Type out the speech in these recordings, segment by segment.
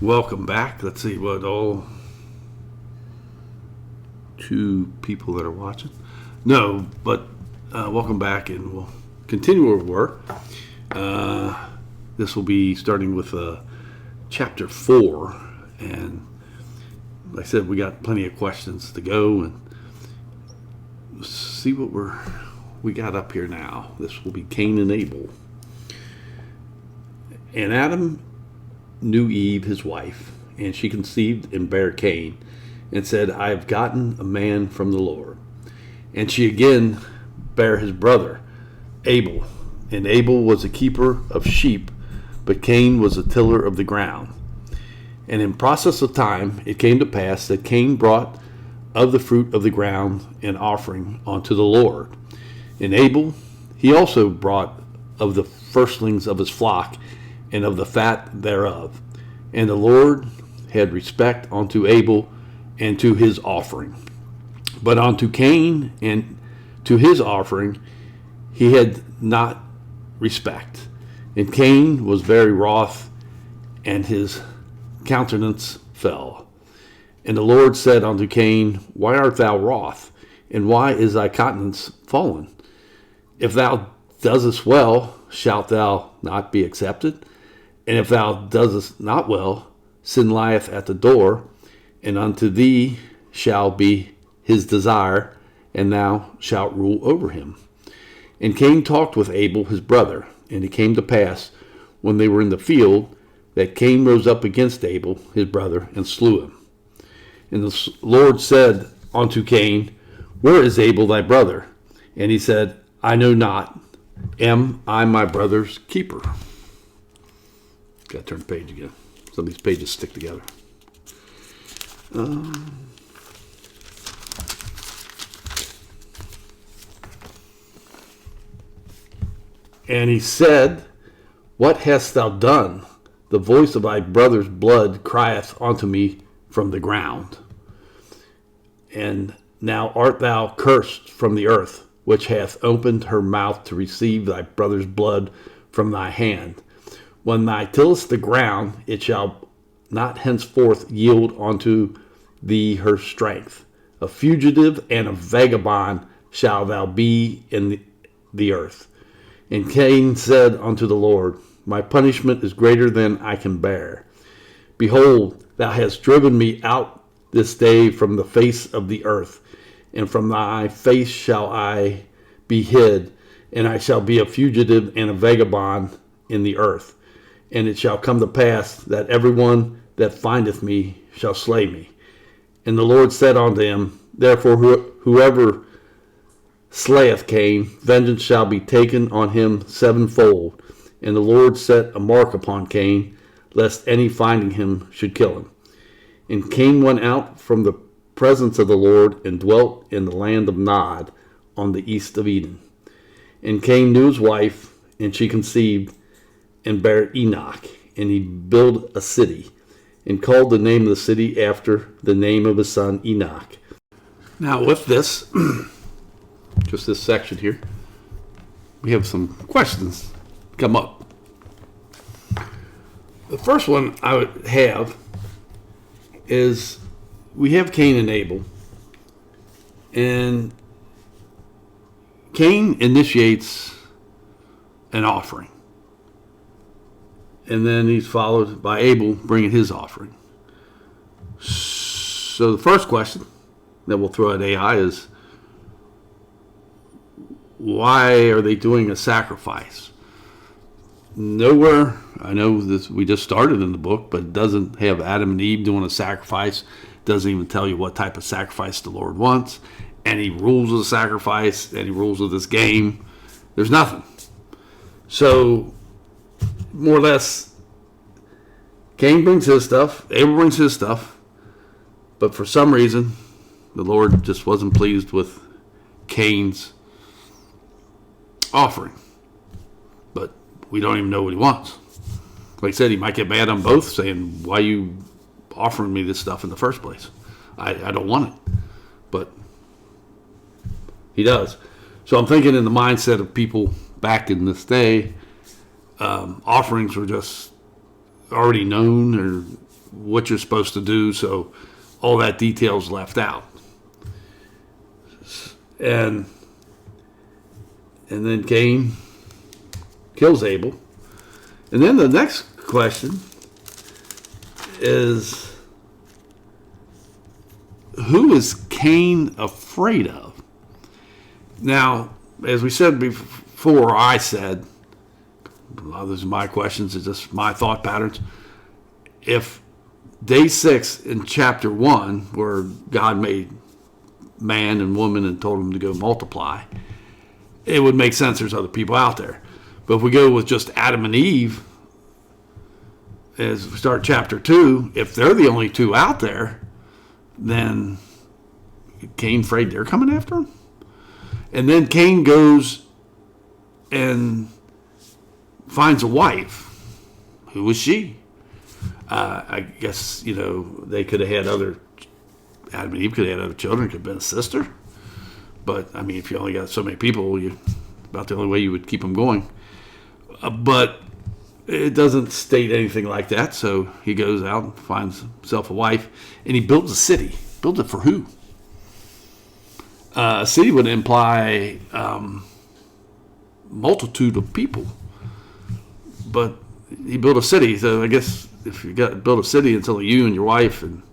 Welcome back. Let's see what all two people that are watching. No, but welcome back, and we'll continue our work. This will be starting with chapter 4, and like I said, we got plenty of questions to go, and see what we got up here now. This will be Cain and Able. And Adam knew Eve, his wife, and she conceived and bare Cain, and said, I have gotten a man from the Lord. And she again bare his brother, Abel. And Abel was a keeper of sheep, but Cain was a tiller of the ground. And in process of time it came to pass that Cain brought of the fruit of the ground an offering unto the Lord. And Abel, he also brought of the firstlings of his flock, and of the fat thereof. And the Lord had respect unto Abel and to his offering. But unto Cain and to his offering he had not respect. And Cain was very wroth, and his countenance fell. And the Lord said unto Cain, Why art thou wroth? And why is thy countenance fallen? If thou doest well, shalt thou not be accepted? And if thou doest not well, sin lieth at the door, and unto thee shall be his desire, and thou shalt rule over him. And Cain talked with Abel his brother, and it came to pass, when they were in the field, that Cain rose up against Abel his brother, and slew him. And the Lord said unto Cain, Where is Abel thy brother? And he said, I know not. Am I my brother's keeper? Got to turn the page again. Some of these pages stick together. And he said, What hast thou done? The voice of thy brother's blood crieth unto me from the ground. And now art thou cursed from the earth, which hath opened her mouth to receive thy brother's blood from thy hand. When thou tillest the ground, it shall not henceforth yield unto thee her strength. A fugitive and a vagabond shalt thou be in the earth. And Cain said unto the Lord, My punishment is greater than I can bear. Behold, thou hast driven me out this day from the face of the earth, and from thy face shall I be hid, and I shall be a fugitive and a vagabond in the earth. And it shall come to pass that everyone that findeth me shall slay me. And the Lord said unto him, Therefore whoever slayeth Cain, vengeance shall be taken on him sevenfold. And the Lord set a mark upon Cain, lest any finding him should kill him. And Cain went out from the presence of the Lord, and dwelt in the land of Nod, on the east of Eden. And Cain knew his wife, and she conceived, and bare Enoch, and he built a city, and called the name of the city after the name of his son Enoch. Now with this, just this section here, we have some questions come up. The first one I would have is, we have Cain and Abel, and Cain initiates an offering. And then he's followed by Abel bringing his offering. So the first question that we'll throw at AI is, why are they doing a sacrifice? Nowhere, I know this, we just started in the book, but it doesn't have Adam and Eve doing a sacrifice. It doesn't even tell you what type of sacrifice the Lord wants. Any rules of the sacrifice, any rules of this game. There's nothing. So more or less, Cain brings his stuff, Abel brings his stuff, but for some reason, the Lord just wasn't pleased with Cain's offering. But we don't even know what he wants. Like I said, he might get mad on both, saying, why are you offering me this stuff in the first place? I don't want it. But he does. So I'm thinking in the mindset of people back in this day, offerings were just already known, or what you're supposed to do, so all that detail's left out. And then Cain kills Abel. And then the next question is, who is Cain afraid of? Now, as we said before, I said, a lot of those are my questions, it's just my thought patterns. If day 6 in chapter 1, where God made man and woman and told them to go multiply, it would make sense there's other people out there. But if we go with just Adam and Eve, as we start chapter 2, if they're the only two out there, then Cain afraid they're coming after him? And then Cain goes and finds a wife. Who was she? I guess, they could have had Adam and Eve could have had other children, could have been a sister. But, I mean, if you only got so many people, about the only way you would keep them going. But it doesn't state anything like that, so he goes out and finds himself a wife, and he builds a city. Builds it for who? A city would imply multitude of people. But he built a city, so I guess if you got to build a city, it's only you and your wife and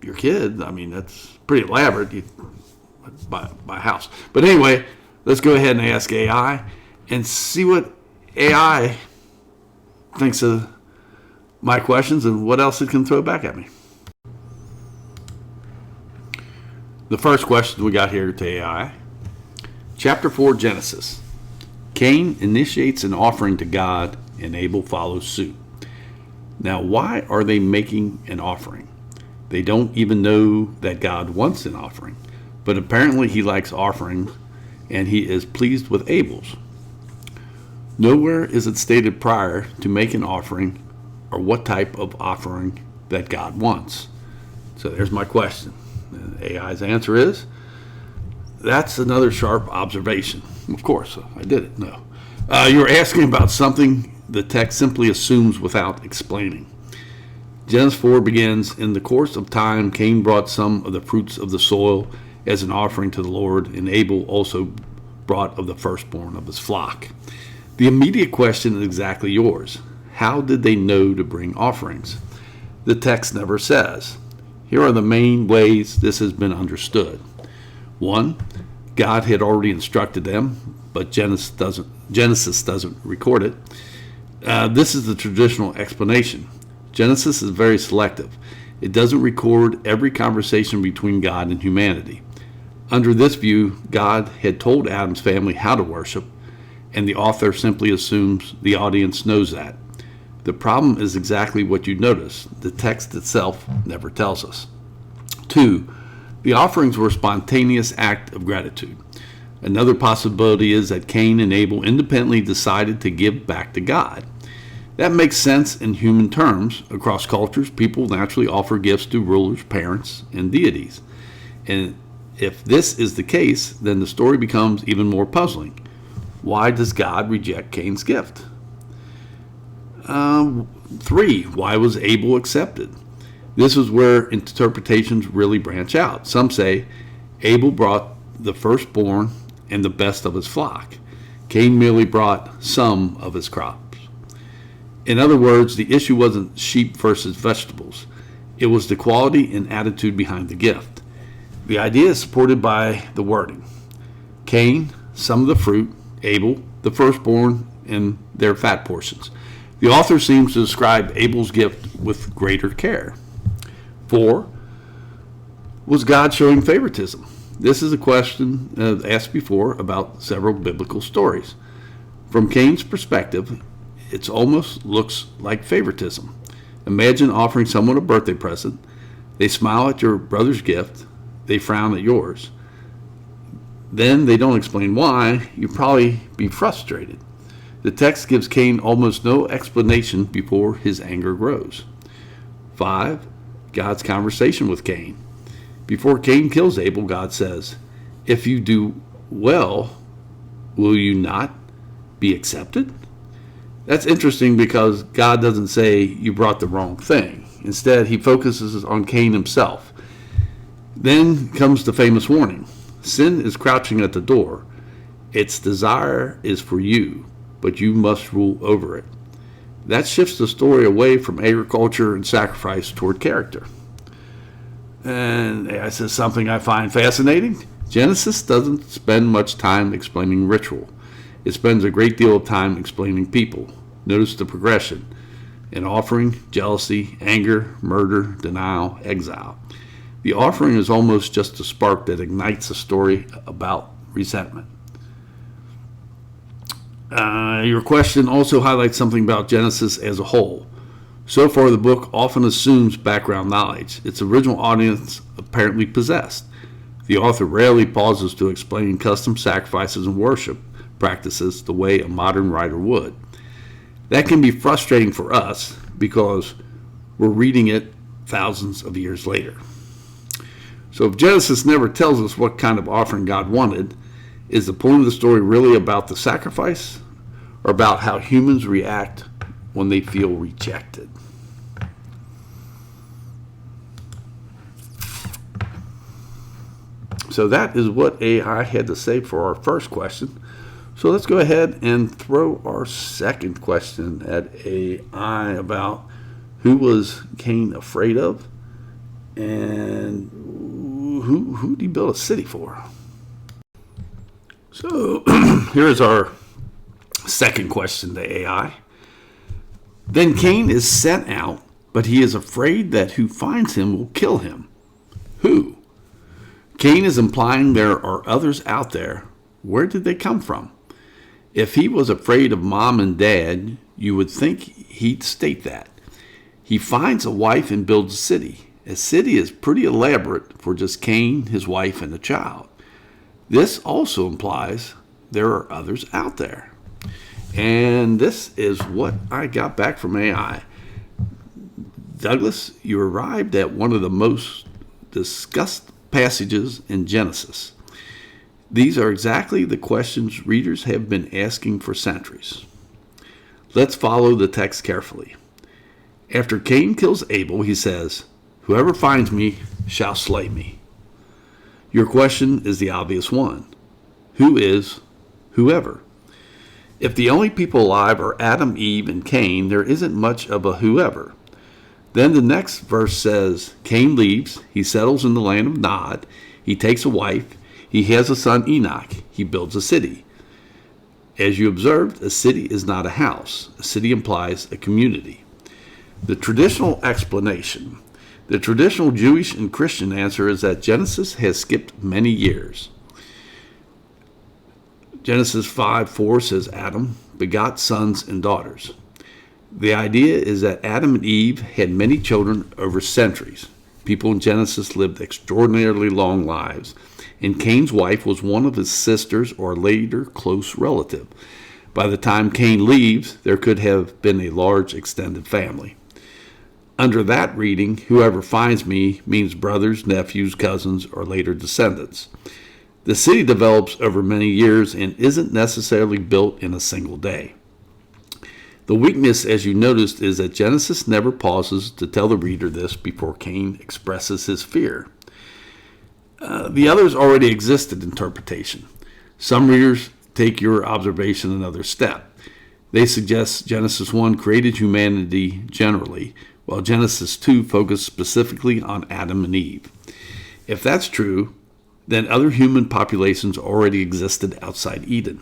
your kid. I mean, that's pretty elaborate. You buy a house. But anyway, let's go ahead and ask AI and see what AI thinks of my questions and what else it can throw back at me. The first question we got here to AI. Chapter 4, Genesis. Cain initiates an offering to God and Abel follows suit. Now, why are they making an offering? They don't even know that God wants an offering, but apparently he likes offerings and he is pleased with Abel's. Nowhere is it stated prior to make an offering or what type of offering that God wants. So there's my question. And AI's answer is, that's another sharp observation. Of course, I did it. No. You're asking about something the text simply assumes without explaining. Genesis 4 begins, in the course of time, Cain brought some of the fruits of the soil as an offering to the Lord, and Abel also brought of the firstborn of his flock. The immediate question is exactly yours. How did they know to bring offerings? The text never says. Here are the main ways this has been understood. 1, God had already instructed them, but Genesis doesn't record it. This is the traditional explanation. Genesis is very selective. It doesn't record every conversation between God and humanity. Under this view, God had told Adam's family how to worship, and the author simply assumes the audience knows that. The problem is exactly what you notice. The text itself never tells us. 2, the offerings were a spontaneous act of gratitude. Another possibility is that Cain and Abel independently decided to give back to God. That makes sense in human terms. Across cultures, people naturally offer gifts to rulers, parents, and deities. And if this is the case, then the story becomes even more puzzling. Why does God reject Cain's gift? 3, why was Abel accepted? This is where interpretations really branch out. Some say Abel brought the firstborn and the best of his flock. Cain merely brought some of his crops. In other words, the issue wasn't sheep versus vegetables. It was the quality and attitude behind the gift. The idea is supported by the wording. Cain, some of the fruit, Abel, the firstborn, and their fat portions. The author seems to describe Abel's gift with greater care. 4, was God showing favoritism? This is a question asked before about several biblical stories. From Cain's perspective, it almost looks like favoritism. Imagine offering someone a birthday present. They smile at your brother's gift. They frown at yours. Then they don't explain why. You'd probably be frustrated. The text gives Cain almost no explanation before his anger grows. 5, God's conversation with Cain. Before Cain kills Abel, God says, if you do well, will you not be accepted? That's interesting because God doesn't say you brought the wrong thing. Instead, he focuses on Cain himself. Then comes the famous warning. Sin is crouching at the door. Its desire is for you, but you must rule over it. That shifts the story away from agriculture and sacrifice toward character. And this is something I find fascinating. Genesis doesn't spend much time explaining ritual. It spends a great deal of time explaining people. Notice the progression: an offering, jealousy, anger, murder, denial, exile. The offering is almost just a spark that ignites a story about resentment. Your question also highlights something about Genesis as a whole. So far, the book often assumes background knowledge its original audience apparently possessed. The author rarely pauses to explain custom sacrifices and worship practices the way a modern writer would. That can be frustrating for us because we're reading it thousands of years later. So if Genesis never tells us what kind of offering God wanted, is the point of the story really about the sacrifice or about how humans react when they feel rejected? So that is what AI had to say for our first question. So let's go ahead and throw our second question at AI about who was Cain afraid of and who did he build a city for? So here's our second question to AI. Then Cain is sent out, but he is afraid that who finds him will kill him. Who? Cain is implying there are others out there. Where did they come from? If he was afraid of mom and dad, you would think he'd state that. He finds a wife and builds a city. A city is pretty elaborate for just Cain, his wife, and a child. This also implies there are others out there. And this is what I got back from AI. Douglas, you arrived at one of the most discussed passages in Genesis. These are exactly the questions readers have been asking for centuries. Let's follow the text carefully. After Cain kills Abel, he says, "Whoever finds me shall slay me." Your question is the obvious one. Who is whoever? If the only people alive are Adam, Eve, and Cain, there isn't much of a whoever. Then the next verse says, Cain leaves, he settles in the land of Nod, he takes a wife, he has a son Enoch, he builds a city. As you observed, a city is not a house. A city implies a community. The traditional explanation, the traditional Jewish and Christian answer is that Genesis has skipped many years. Genesis 5:4 says Adam begot sons and daughters. The idea is that Adam and Eve had many children over centuries. People in Genesis lived extraordinarily long lives, and Cain's wife was one of his sisters or later close relative. By the time Cain leaves, there could have been a large extended family. Under that reading, whoever finds me means brothers, nephews, cousins, or later descendants. The city develops over many years and isn't necessarily built in a single day. The weakness, as you noticed, is that Genesis never pauses to tell the reader this before Cain expresses his fear. The others already exist in interpretation. Some readers take your observation another step. They suggest Genesis 1 created humanity generally, while Genesis 2 focused specifically on Adam and Eve. If that's true, then other human populations already existed outside Eden.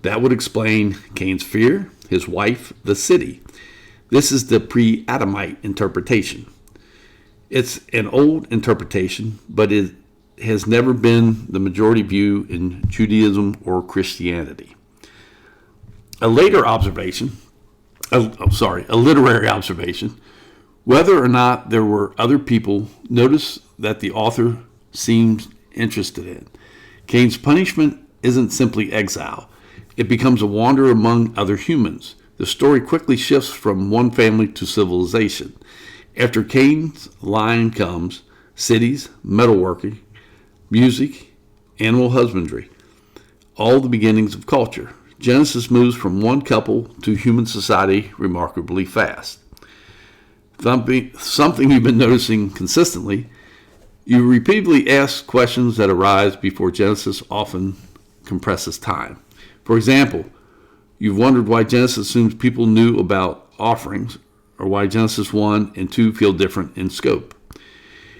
That would explain Cain's fear, his wife, the city. This is the pre-Adamite interpretation. It's an old interpretation, but it has never been the majority view in Judaism or Christianity. A literary observation, whether or not there were other people, notice that the author seems interested in. Cain's punishment isn't simply exile. It becomes a wander among other humans. The story quickly shifts from one family to civilization. After Cain's line comes cities, metalworking, music, animal husbandry, all the beginnings of culture. Genesis moves from one couple to human society remarkably fast. Something you've been noticing consistently, you repeatedly ask questions that arise before Genesis often compresses time. For example, you've wondered why Genesis assumes people knew about offerings, or why Genesis 1 and 2 feel different in scope.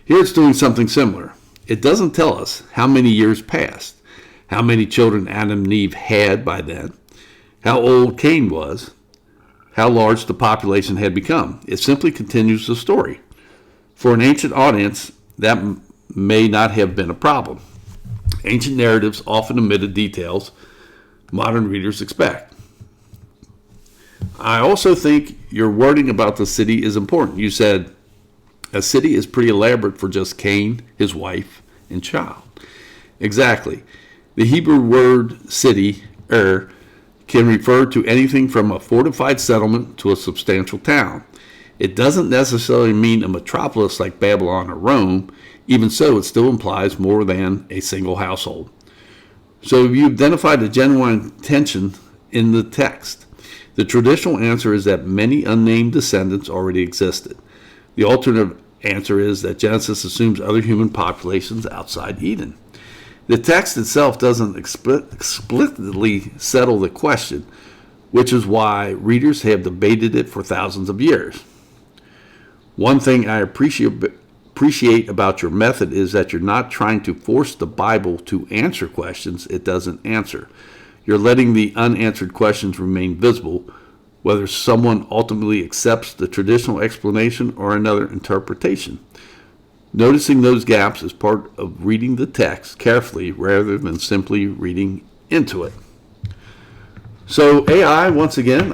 Here it's doing something similar. It doesn't tell us how many years passed, how many children Adam and Eve had by then, how old Cain was, how large the population had become. It simply continues the story. For an ancient audience, that may not have been a problem. Ancient narratives often omitted details modern readers expect. I also think your wording about the city is important. You said, a city is pretty elaborate for just Cain, his wife, and child. Exactly. The Hebrew word city, can refer to anything from a fortified settlement to a substantial town. It doesn't necessarily mean a metropolis like Babylon or Rome. Even so, it still implies more than a single household. So you identified a genuine tension in the text. The traditional answer is that many unnamed descendants already existed. The alternative answer is that Genesis assumes other human populations outside Eden. The text itself doesn't explicitly settle the question, which is why readers have debated it for thousands of years. One thing I appreciate about your method is that you're not trying to force the Bible to answer questions it doesn't answer. You're letting the unanswered questions remain visible, whether someone ultimately accepts the traditional explanation or another interpretation. Noticing those gaps is part of reading the text carefully rather than simply reading into it. So AI, once again,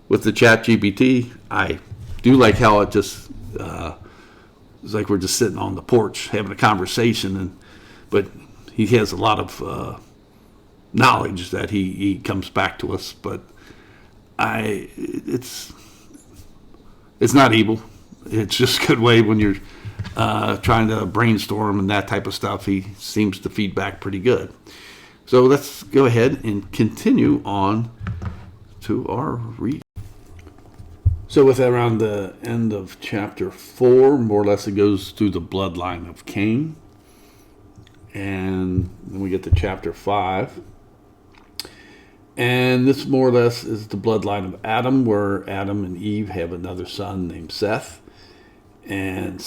with the ChatGPT, I do like how it just it's like we're just sitting on the porch having a conversation, but he has a lot of knowledge that he comes back to us. But it's not evil. It's just a good way when you're trying to brainstorm and that type of stuff. He seems to feed back pretty good. So let's go ahead and continue on to our read. So with that, around the end of chapter 4, more or less it goes through the bloodline of Cain. And then we get to chapter 5. And this more or less is the bloodline of Adam, where Adam and Eve have another son named Seth. And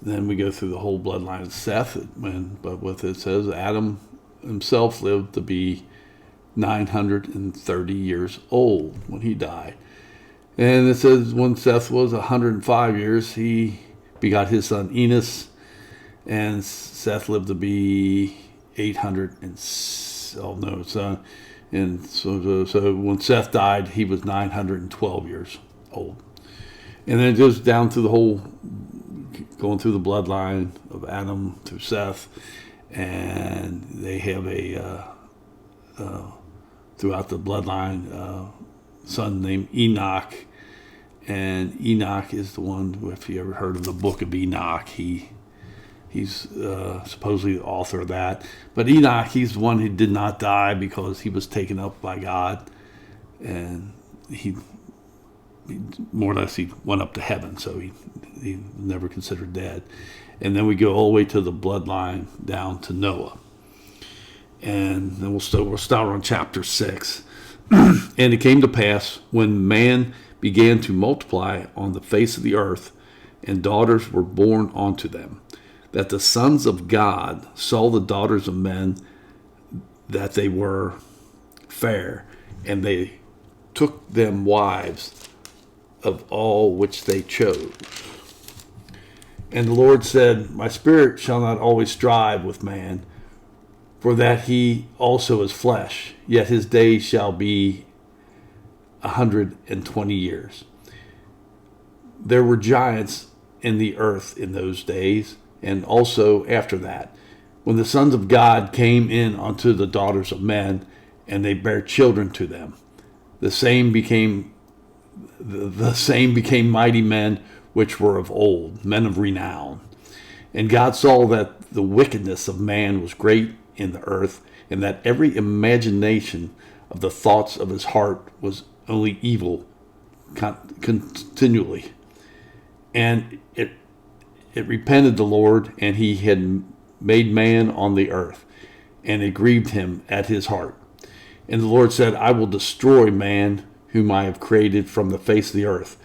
then we go through the whole bloodline of Seth. But what it says, Adam himself lived to be 930 years old when he died. And it says when Seth was 105 years, he begot his son Enos. And Seth lived to be 800 and so when Seth died, he was 912 years old. And then it goes down through the whole, going through the bloodline of Adam through Seth, and they have throughout the bloodline son named Enoch, and Enoch is the one, if you ever heard of the book of Enoch, he's supposedly the author of that. But Enoch, he's the one who did not die because he was taken up by God, and he more or less he went up to heaven, so he never considered dead. And then we go all the way to the bloodline down to Noah, and then we'll start on chapter 6. And it came to pass when man began to multiply on the face of the earth, and daughters were born unto them, that the sons of God saw the daughters of men that they were fair, and they took them wives of all which they chose. And the Lord said, my spirit shall not always strive with man, for that he also is flesh, yet his days shall be 120 years. There were giants in the earth in those days, and also after that, when the sons of God came in unto the daughters of men, and they bare children to them. The same became mighty men which were of old, men of renown. And God saw that the wickedness of man was great in the earth, and that every imagination of the thoughts of his heart was only evil continually. And it repented the Lord, and he had made man on the earth, and it grieved him at his heart. And the Lord said, I will destroy man whom I have created from the face of the earth,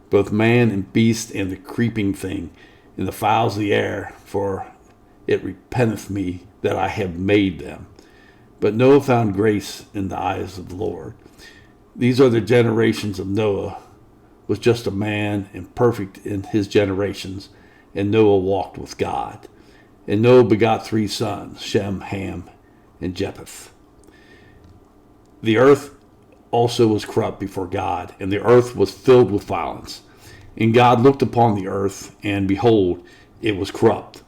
both man and beast and the creeping thing, and the fowls of the air, for it repenteth me that I have made them. But Noah found grace in the eyes of the Lord. These are the generations of Noah, was just a man and perfect in his generations, and Noah walked with God. And Noah begot 3 sons, Shem, Ham, and Japheth. The earth also was corrupt before God, and the earth was filled with violence. And God looked upon the earth, and behold, it was corrupt,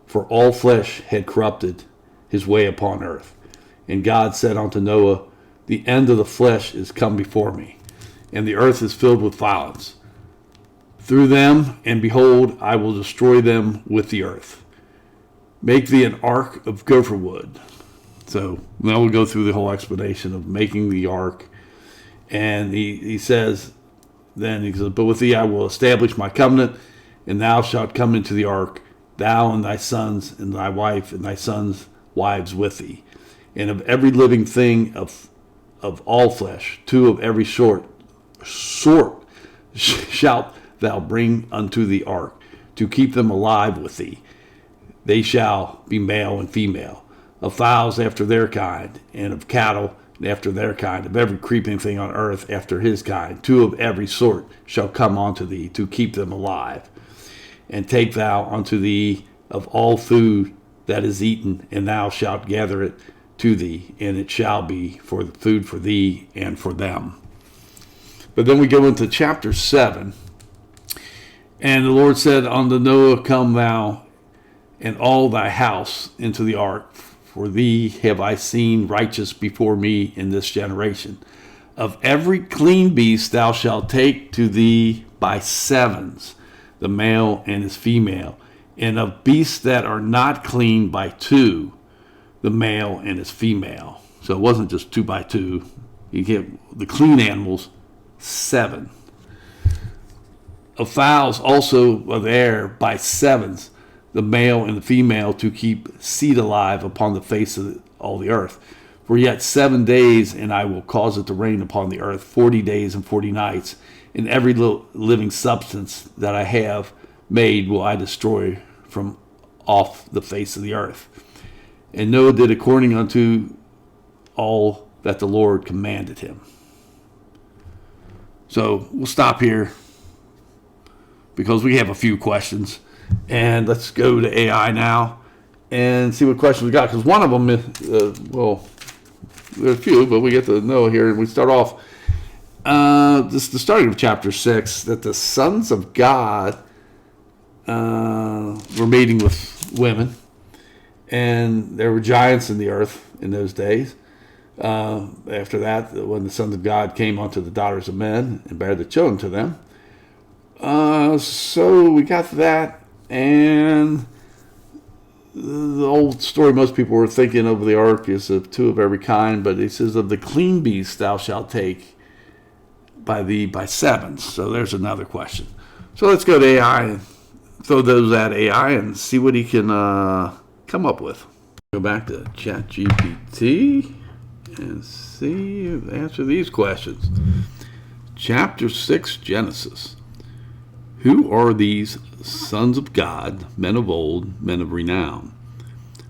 for all flesh had corrupted his way upon earth. And God said unto Noah, the end of the flesh is come before me, and the earth is filled with violence through them, and behold, I will destroy them with the earth. Make thee an ark of gopher wood. So now we'll go through the whole explanation of making the ark. And he says, but with thee I will establish my covenant, and thou shalt come into the ark, thou and thy sons and thy wife and thy sons' wives with thee. And of every living thing of all flesh, 2 of every sort shalt thou bring unto the ark, to keep them alive with thee. They shall be male and female, of fowls after their kind, and of cattle after their kind, of every creeping thing on earth after his kind. 2 of every sort shall come unto thee, to keep them alive. And take thou unto thee of all food that is eaten, and thou shalt gather it to thee, and it shall be for the food for thee and for them. But then we go into chapter 7. And the Lord said unto Noah, come thou and all thy house into the ark, for thee have I seen righteous before me in this generation. Of every clean beast thou shalt take to thee by 7s, the male and his female, and of beasts that are not clean by 2, the male and his female. So it wasn't just 2 by 2. You get the clean animals, 7. Of fowls also of the air by 7s, the male and the female, to keep seed alive upon the face of all the earth. For yet 7 days, and I will cause it to rain upon the earth 40 days and 40 nights, and every living substance that I have made will I destroy from off the face of the earth. And Noah did according unto all that the Lord commanded him. So we'll stop here because we have a few questions. And let's go to AI now and see what questions we got. Because one of them, there's a few, but we get to Noah here. And we start off, this is the starting of chapter 6, that the sons of God were mating with women. And there were giants in the earth in those days. After that, when the sons of God came unto the daughters of men and bare the children to them. So we got that. And the old story most people were thinking of the ark is of 2 of every kind, but it says of the clean beast thou shalt take by thee by 7s. So there's another question. So let's go to AI and throw those at AI and see what he can come up with. Go back to ChatGPT and see, answer these questions. Chapter 6, Genesis. Who are these sons of God, men of old, men of renown?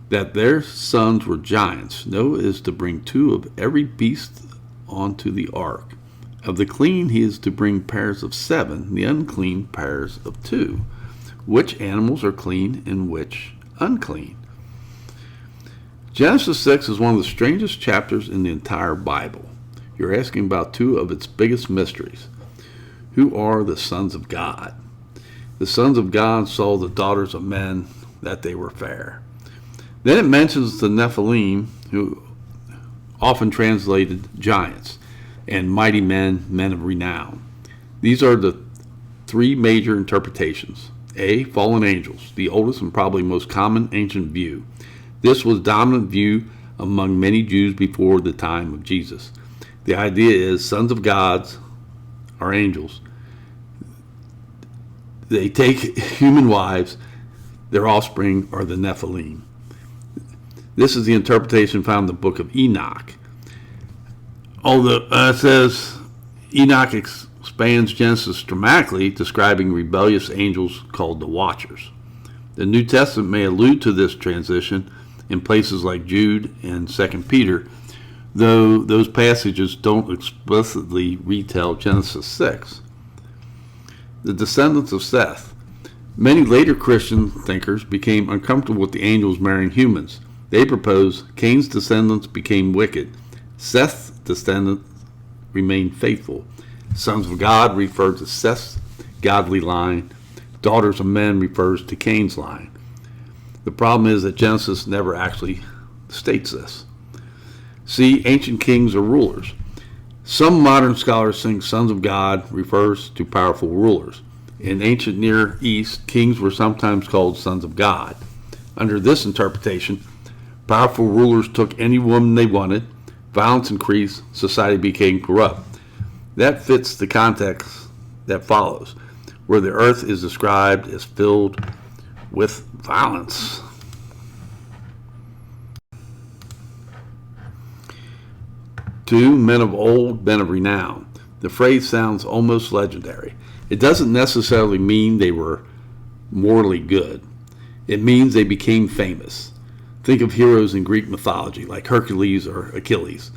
That their sons were giants. Noah is to bring 2 of every beast onto the ark. Of the clean he is to bring pairs of 7, the unclean pairs of 2. Which animals are clean and which unclean? Genesis 6 is one of the strangest chapters in the entire Bible. You're asking about 2 of its biggest mysteries. Who are the sons of God? The sons of God saw the daughters of men, that they were fair. Then it mentions the Nephilim, who often translated giants, and mighty men, men of renown. These are the 3 major interpretations. A, fallen angels, the oldest and probably most common ancient view. This was dominant view among many Jews before the time of Jesus. The idea is sons of gods are angels. They take human wives. Their offspring are the Nephilim. This is the interpretation found in the book of Enoch. Although it says Enoch expands Genesis dramatically, describing rebellious angels called the Watchers. The New Testament may allude to this transition in places like Jude and 2 Peter, though those passages don't explicitly retell Genesis 6. The descendants of Seth. Many later Christian thinkers became uncomfortable with the angels marrying humans. They proposed Cain's descendants became wicked. Seth's descendants remained faithful. Sons of God refer to Seth's godly line. Daughters of men refers to Cain's line. The problem is that Genesis never actually states this. See, ancient kings or rulers. Some modern scholars think sons of God refers to powerful rulers. In ancient Near East, kings were sometimes called sons of God. Under this interpretation, powerful rulers took any woman they wanted, violence increased, society became corrupt. That fits the context that follows, where the earth is described as filled with violence. Two men of old, men of renown. The phrase sounds almost legendary. It doesn't necessarily mean they were morally good. It means they became famous. Think of heroes in Greek mythology like Hercules or Achilles.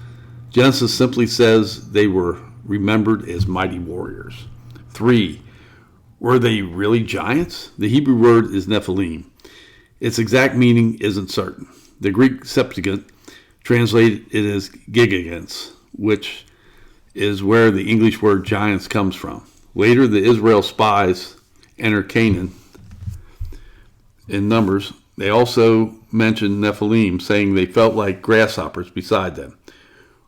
Genesis simply says they were remembered as mighty warriors. 3. Were they really giants? The Hebrew word is Nephilim. Its exact meaning isn't certain. The Greek Septuagint translated it as gigants, which is where the English word giants comes from. Later, the Israel spies enter Canaan in Numbers. They also mentioned Nephilim, saying they felt like grasshoppers beside them.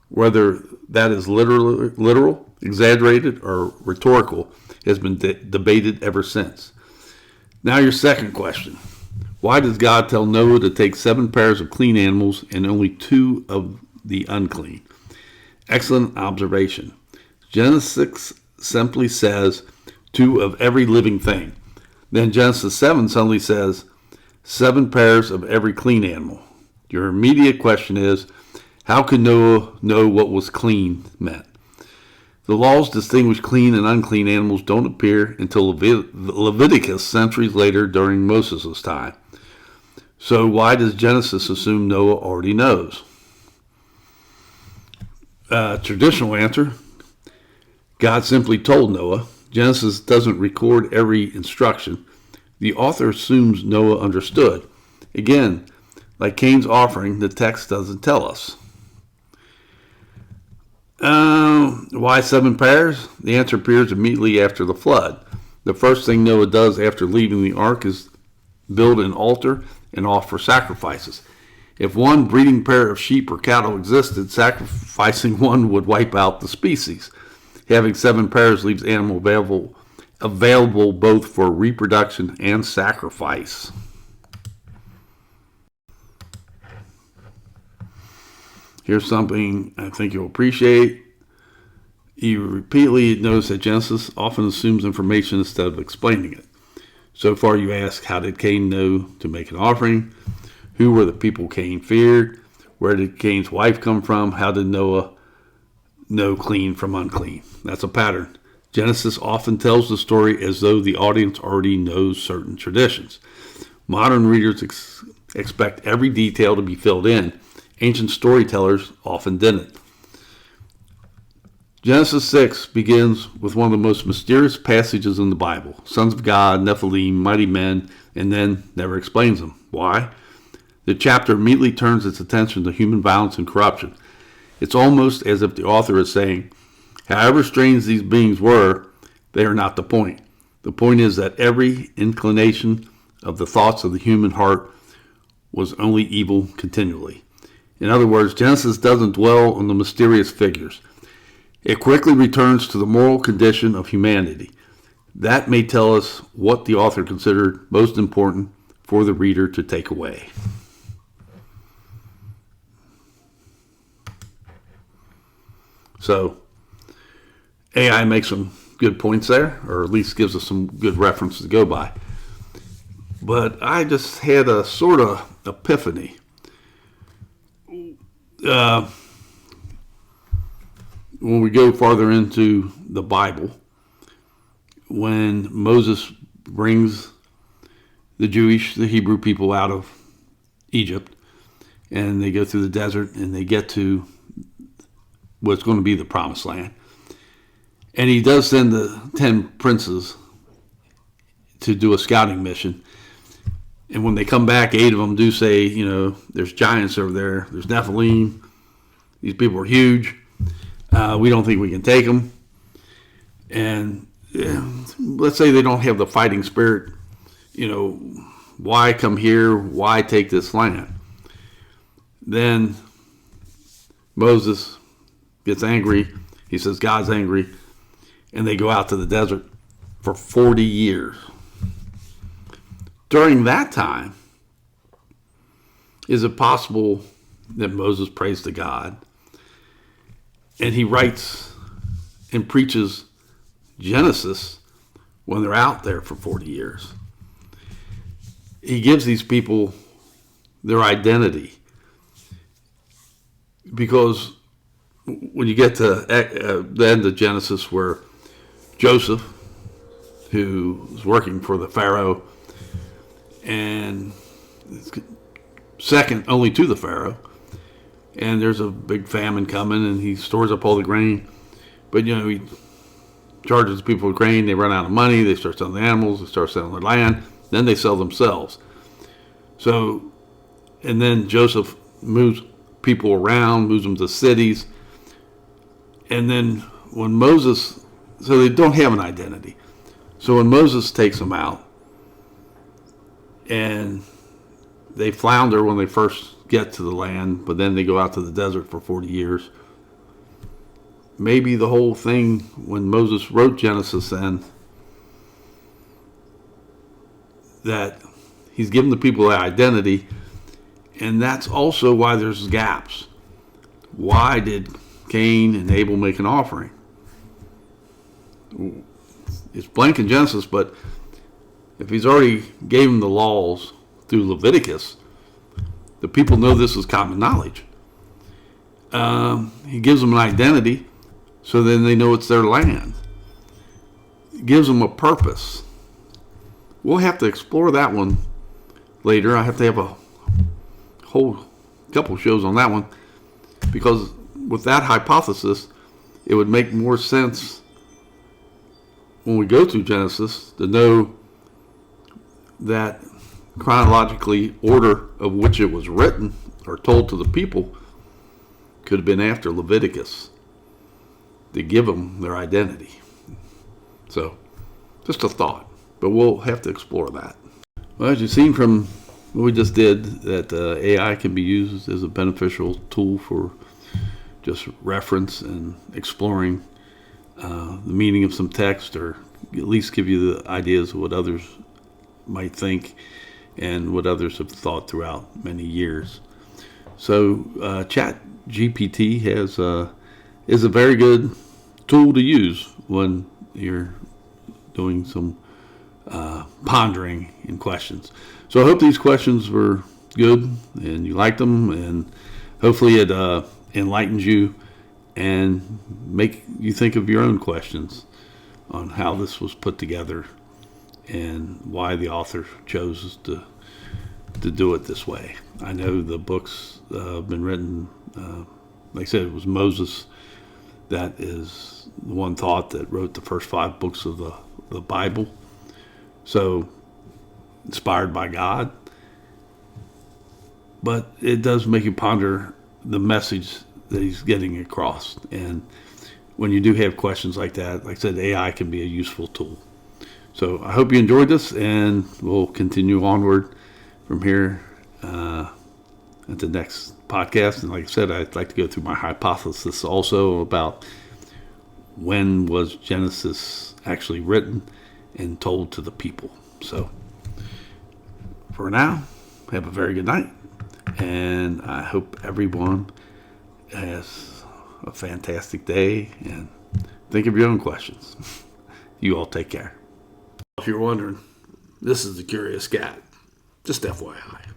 Whether that is literal, exaggerated, or rhetorical has been debated ever since. Now your second question. Why does God tell Noah to take 7 pairs of clean animals and only 2 of the unclean? Excellent observation. Genesis simply says 2 of every living thing. Then Genesis 7 suddenly says 7 pairs of every clean animal. Your immediate question is, how could Noah know what was clean meant? The laws distinguish clean and unclean animals don't appear until Leviticus centuries later during Moses' time. So why does Genesis assume Noah already knows? Traditional answer, God simply told Noah. Genesis doesn't record every instruction. The author assumes Noah understood. Again, like Cain's offering, the text doesn't tell us. Why 7 pairs? The answer appears immediately after the flood. The first thing Noah does after leaving the ark is build an altar and offer sacrifices. If one breeding pair of sheep or cattle existed, sacrificing one would wipe out the species. Having 7 pairs leaves animal available both for reproduction and sacrifice. Here's something I think you'll appreciate. You repeatedly notice that Genesis often assumes information instead of explaining it. So far you ask, how did Cain know to make an offering? Who were the people Cain feared? Where did Cain's wife come from? How did Noah know clean from unclean? That's a pattern. Genesis often tells the story as though the audience already knows certain traditions. Modern readers expect every detail to be filled in. Ancient storytellers often didn't. Genesis 6 begins with one of the most mysterious passages in the Bible. Sons of God, Nephilim, mighty men, and then never explains them. Why? The chapter immediately turns its attention to human violence and corruption. It's almost as if the author is saying, however strange these beings were, they are not the point. The point is that every inclination of the thoughts of the human heart was only evil continually. In other words, Genesis doesn't dwell on the mysterious figures. It quickly returns to the moral condition of humanity. That may tell us what the author considered most important for the reader to take away. So AI makes some good points there, or at least gives us some good references to go by. But I just had a sort of epiphany. When we go farther into the Bible, when Moses brings the Hebrew people out of Egypt, and they go through the desert, and they get to what's going to be the Promised Land. And he does send the 10 princes to do a scouting mission. And when they come back, 8 of them do say, there's giants over there. There's Nephilim. These people are huge. We don't think we can take them. And let's say they don't have the fighting spirit. Why come here? Why take this land? Then Moses gets angry. He says, God's angry. And they go out to the desert for 40 years. During that time, is it possible that Moses prays to God and he writes and preaches Genesis when they're out there for 40 years? He gives these people their identity. Because when you get to the end of Genesis, where Joseph, who was working for the Pharaoh, and second only to the Pharaoh, and there's a big famine coming, and he stores up all the grain, but he charges people with grain, they run out of money, they start selling the animals, they start selling their land, then they sell themselves. So, and then Joseph moves people around, moves them to cities, and then when Moses, so they don't have an identity. So when Moses takes them out, and they flounder when they first get to the land, but then they go out to the desert for 40 years. Maybe the whole thing, when Moses wrote Genesis then, that he's given the people an identity, and that's also why there's gaps. Why did Cain and Able make an offering? It's blank in Genesis, but if he's already gave them the laws through Leviticus, the people know this is common knowledge. He gives them an identity, so then they know it's their land. He gives them a purpose. We'll have to explore that one later. I have to have a whole couple shows on that one, because with that hypothesis, it would make more sense when we go through Genesis to know that chronologically order of which it was written or told to the people could have been after Leviticus to give them their identity. So, just a thought, but we'll have to explore that. Well, as you've seen from what we just did, that AI can be used as a beneficial tool for just reference and exploring the meaning of some text, or at least give you the ideas of what others might think and what others have thought throughout many years. So ChatGPT is a very good tool to use when you're doing some pondering in questions. So I hope these questions were good and you liked them, and hopefully it enlightens you and make you think of your own questions on how this was put together and why the author chose to do it this way. I know the books have been written, like I said, it was Moses that is the one thought that wrote the first 5 books of the Bible. So, inspired by God. But it does make you ponder the message that he's getting across. And when you do have questions like that, like I said, AI can be a useful tool. So I hope you enjoyed this, and we'll continue onward from here at the next podcast. And like I said, I'd like to go through my hypothesis also about when was Genesis actually written and told to the people. So for now, have a very good night, and I hope everyone has a fantastic day and think of your own questions. You all take care. If you're wondering, this is the Curious Cat. Just FYI.